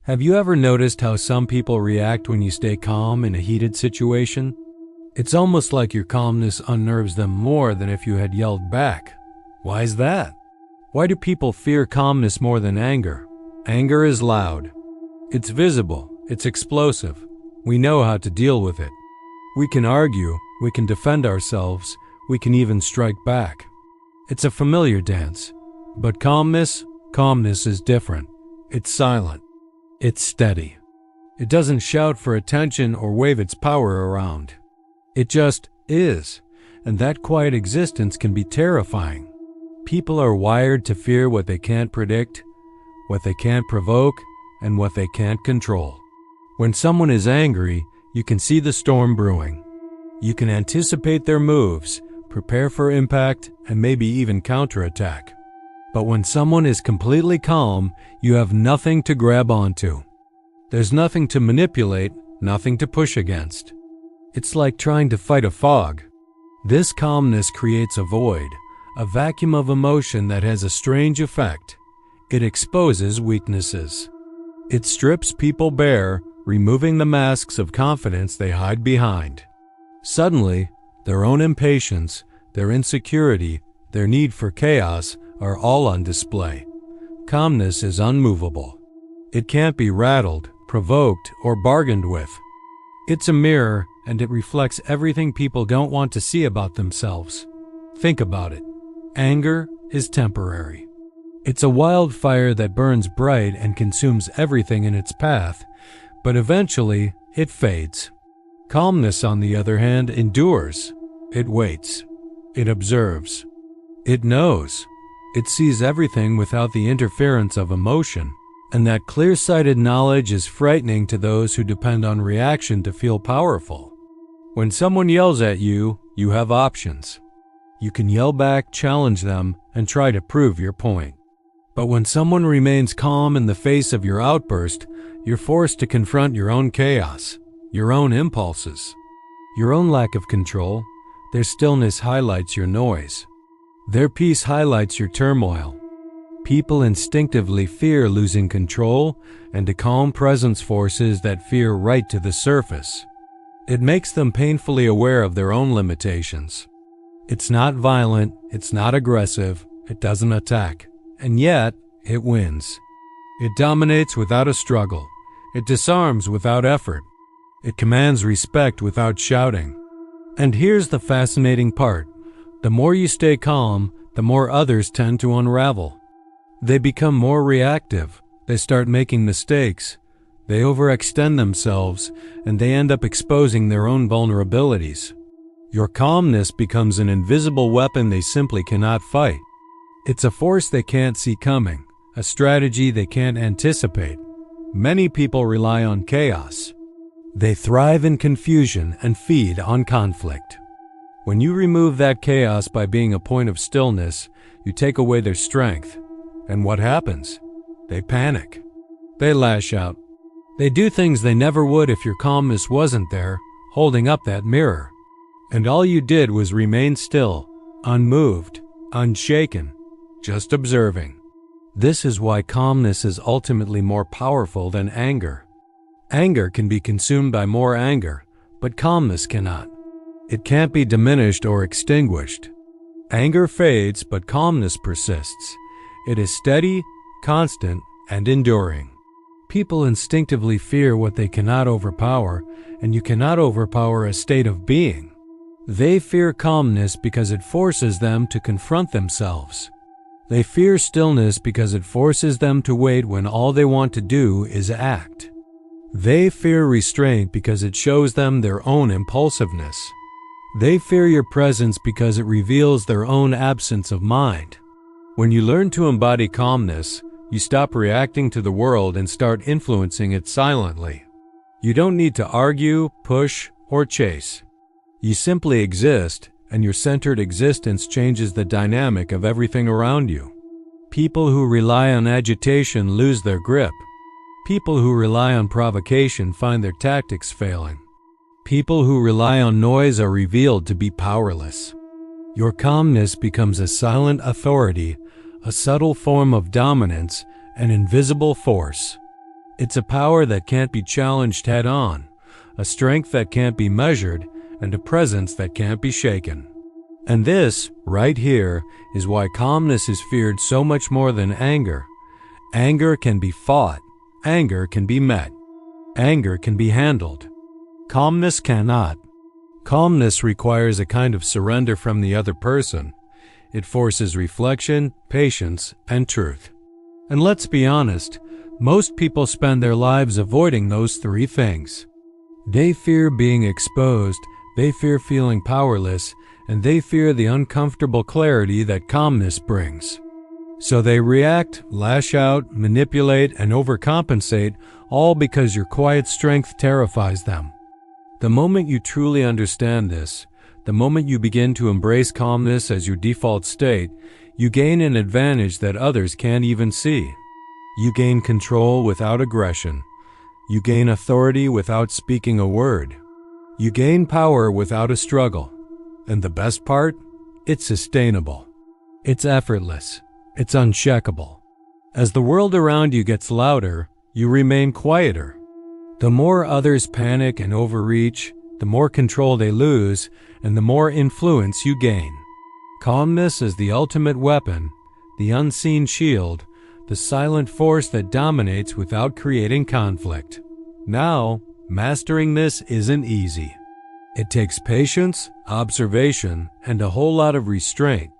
Have you ever noticed how some people react when you stay calm in a heated situation? It's almost like your calmness unnerves them more than if you had yelled back. Why is that? Why do people fear calmness more than anger? Anger is loud. It's visible. It's explosive. We know how to deal with it. We can argue. We can defend ourselves. We can even strike back. It's a familiar dance. But calmness is different. It's silent. It's steady. It doesn't shout for attention or wave its power around. It just is, and that quiet existence can be terrifying. People are wired to fear what they can't predict, what they can't provoke, and what they can't control. When someone is angry, you can see the storm brewing. You can anticipate their moves, prepare for impact, and maybe even counterattack. But when someone is completely calm, you have nothing to grab onto. There's nothing to manipulate, nothing to push against. It's like trying to fight a fog. This calmness creates a void, a vacuum of emotion that has a strange effect. It exposes weaknesses. It strips people bare, removing the masks of confidence they hide behind. Suddenly, their own impatience, their insecurity, their need for chaos are all on display. Calmness is unmovable. It can't be rattled, provoked, or bargained with. It's a mirror, and it reflects everything people don't want to see about themselves. Think about it. Anger is temporary. It's a wildfire that burns bright and consumes everything in its path, but eventually it fades. Calmness, on the other hand, endures. It waits. It observes. It knows. It sees everything without the interference of emotion, and that clear-sighted knowledge is frightening to those who depend on reaction to feel powerful. When someone yells at you, you have options. You can yell back, challenge them, and try to prove your point. But when someone remains calm in the face of your outburst, you're forced to confront your own chaos, your own impulses, your own lack of control. Their stillness highlights your noise. Their peace highlights your turmoil. People instinctively fear losing control, and a calm presence forces that fear right to the surface. It makes them painfully aware of their own limitations. It's not violent, it's not aggressive, it doesn't attack, and yet it wins. It dominates without a struggle. It disarms without effort. It commands respect without shouting. And here's the fascinating part. The more you stay calm, the more others tend to unravel. They become more reactive, they start making mistakes, they overextend themselves, and they end up exposing their own vulnerabilities. Your calmness becomes an invisible weapon they simply cannot fight. It's a force they can't see coming, a strategy they can't anticipate. Many people rely on chaos. They thrive in confusion and feed on conflict. When you remove that chaos by being a point of stillness, you take away their strength. And what happens? They panic. They lash out. They do things they never would if your calmness wasn't there, holding up that mirror. And all you did was remain still, unmoved, unshaken, just observing. This is why calmness is ultimately more powerful than anger. Anger can be consumed by more anger, but calmness cannot. It can't be diminished or extinguished. Anger fades, but calmness persists. It is steady, constant, and enduring. People instinctively fear what they cannot overpower, and you cannot overpower a state of being. They fear calmness because it forces them to confront themselves. They fear stillness because it forces them to wait when all they want to do is act. They fear restraint because it shows them their own impulsiveness. They fear your presence because it reveals their own absence of mind. When you learn to embody calmness, you stop reacting to the world and start influencing it silently. You don't need to argue, push, or chase. You simply exist, and your centered existence changes the dynamic of everything around you. People who rely on agitation lose their grip. People who rely on provocation find their tactics failing. People who rely on noise are revealed to be powerless. Your calmness becomes a silent authority, a subtle form of dominance, an invisible force. It's a power that can't be challenged head-on, a strength that can't be measured, and a presence that can't be shaken. And this, right here, is why calmness is feared so much more than anger. Anger can be fought. Anger can be met. Anger can be handled. Calmness cannot. Calmness requires a kind of surrender from the other person. It forces reflection, patience, and truth. And let's be honest, most people spend their lives avoiding those three things. They fear being exposed, they fear feeling powerless, and they fear the uncomfortable clarity that calmness brings. So they react, lash out, manipulate, and overcompensate, all because your quiet strength terrifies them. The moment you truly understand this, the moment you begin to embrace calmness as your default state, you gain an advantage that others can't even see. You gain control without aggression. You gain authority without speaking a word. You gain power without a struggle. And the best part? It's sustainable. It's effortless. It's uncheckable. As the world around you gets louder, you remain quieter. The more others panic and overreach, the more control they lose, and the more influence you gain. Calmness is the ultimate weapon, the unseen shield, the silent force that dominates without creating conflict. Now, mastering this isn't easy. It takes patience, observation, and a whole lot of restraint.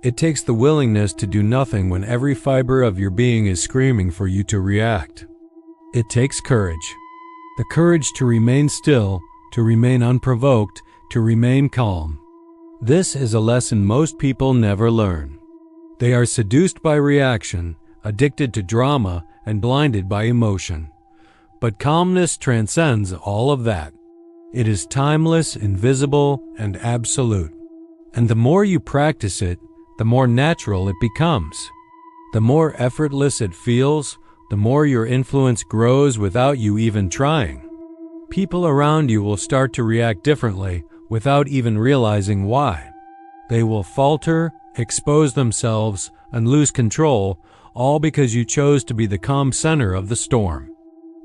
It takes the willingness to do nothing when every fiber of your being is screaming for you to react. It takes courage. The courage to remain still, to remain unprovoked, to remain calm. This is a lesson most people never learn. They are seduced by reaction, addicted to drama, and blinded by emotion. But calmness transcends all of that. It is timeless, invisible, and absolute. And the more you practice it, the more natural it becomes. The more effortless it feels, the more your influence grows without you even trying. People around you will start to react differently without even realizing why. They will falter, expose themselves, and lose control, all because you chose to be the calm center of the storm.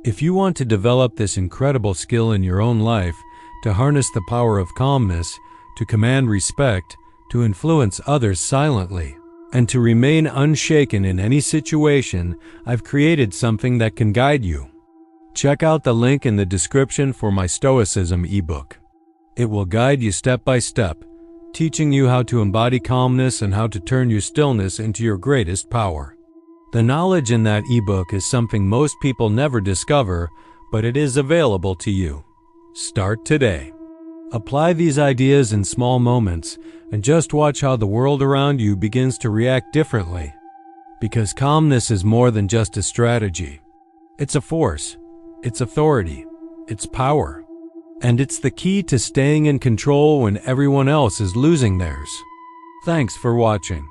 If you want to develop this incredible skill in your own life, to harness the power of calmness, to command respect, to influence others silently, and to remain unshaken in any situation, I've created something that can guide you. Check out the link in the description for my Stoicism ebook. It will guide you step by step, teaching you how to embody calmness and how to turn your stillness into your greatest power. The knowledge in that ebook is something most people never discover, but it is available to you. Start today. Apply these ideas in small moments and just watch how the world around you begins to react differently. Because calmness is more than just a strategy. It's a force, it's authority, it's power. And it's the key to staying in control when everyone else is losing theirs. Thanks for watching.